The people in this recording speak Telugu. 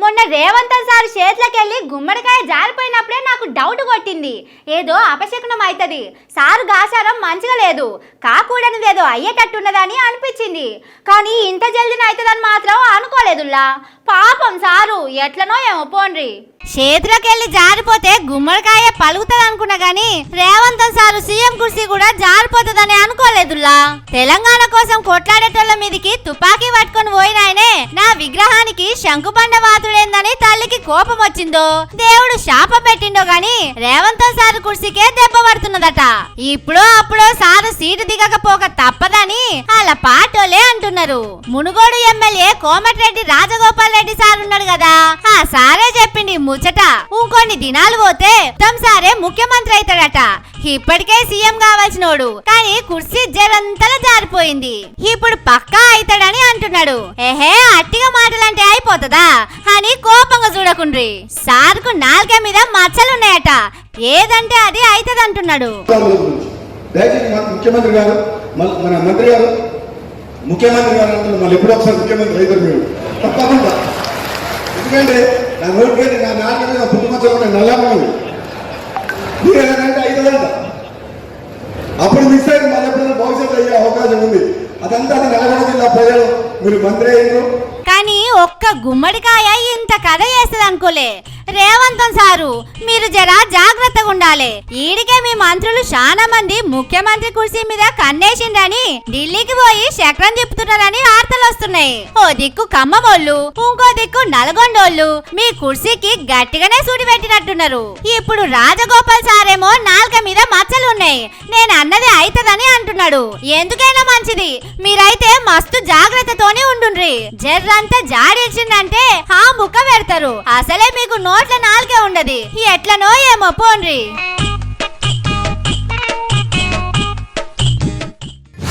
మొన్న రేవంత్ సార్ చేతులకెళ్ళి గుమ్మడికాయ జారిపోయినప్పుడే నాకు డౌట్ కొట్టింది. ఏదో అపశకునం అవుతుంది, సారు గాసారం మంచిగా లేదు, కాకూడనిది ఏదో అయ్యేటట్టున్నదని అనిపించింది. కానీ ఇంత జల్దిన అవుతుందని మాత్రం అనుకోలేదుల్లా. పాపం సారు ఎట్లనో ఏమో పోండ్రి. చేతులకెళ్ళి జారిపోతే గుమ్మడికాయ పలుకుతుంది అనుకున్నా గానీ రేవంత్ సారు సీఎం కుర్సీ కూడా జారిపోతుందని అనుకోలేదుల్లా. తెలంగాణ కోసం కొట్లాడేటోళ్ల మీదికి తుపాకీ పట్టుకొని పోయినాయనే నా విగ్రహానికి శంకుబండ వాతుడేందని తల్లికి కోపం వచ్చిందో దేవుడు శాపం పెట్టిండో గాని రేవంత్ సారు కుర్సీకే దెబ్బ పడుతున్నదట. ఇప్పుడో అప్పుడో సారు సీటు దిగకపోక తప్పదని వాళ్ళ పాటోలే అంటున్నారు. మునుగోడు ఎమ్మెల్యే కోమటిరెడ్డి రాజగోపాల్ రెడ్డి సార్ ఉన్నాడు కదా, ఆ సారే చెప్పింది ముచ్చట. ఇంకొన్ని దినాలు పోతే తమ్ సారే ముఖ్యమంత్రి అవుతాడట. ఇప్పటికే సీఎం కావాల్సినోడు కానీ కుర్చీ జరంతలా జారిపోయింది, ఇప్పుడు పక్కా అవుతాడని అంటున్నాడు. ఏహే అట్టిగా మాటలంటే అయిపోతుందా అని కోపంగా చూడకుండ్రి. సార్కు నాలుక మీద మచ్చలున్నాయట, ఏదంటే అది అవుతుంది అంటున్నాడు. ముఖ్యమంత్రి గారు మన మంత్రి గారు ముఖ్యమంత్రి గారు అంటున్నారు, మళ్ళీ ఎప్పుడో ఒకసారి ముఖ్యమంత్రి అవుతారు మీరు తప్పకుండా. ఎందుకంటే నా నోటికి నా నాలుగు మీద పుట్టుమచ్చలు నల్లగా ఉంది, మీరు ఏదంటే అవుతుందంట. అప్పుడు మిస్ అయింది, మళ్ళీ ఎప్పుడైనా భవిష్యత్తు అయ్యే అవకాశం ఉంది. అదంతా అది నల్గొండ జిల్లా ప్రజలు మీరు మంత్రి అయ్యారు. కానీ ఒక్క గుమ్మడికాయ ఇంత కథ చేస్తుంది అనుకోలే. రేవంత్ సారు మీరు జరా జాగ్రత్తగా ఉండాలి. ఈడికే మీ మంత్రులు చాలా మంది ముఖ్యమంత్రి కుర్చీ మీద కన్నేసిండ్రని ఢిల్లీకి పోయి చక్రం తిప్పుతున్నారని వార్తలు వస్తున్నాయి. ఓ దిక్కు ఖమ్మమోళ్ళు, ఇంకో దిక్కు నల్గొండోళ్ళు మీ కుర్చీకి గట్టిగానే సూటి పెట్టినట్టున్నారు. ఇప్పుడు రాజగోపాల్ సారేమో నాలుక మీద మచ్చలు ఉన్నాయి, నేను అన్నది అయితదని అంటున్నాడు. ఎందుకైనా మంచిది మీరైతే మస్తు జాగ్రత్తతోనే ఉండుండ్రి. జర్రంతా జాడిల్చిందంటే ఆ ముక్క పెడతారు, అసలే మీకు నోట్ల నాలుకే ఉండదు. ఎట్లనో ఏమో పోండ్రి.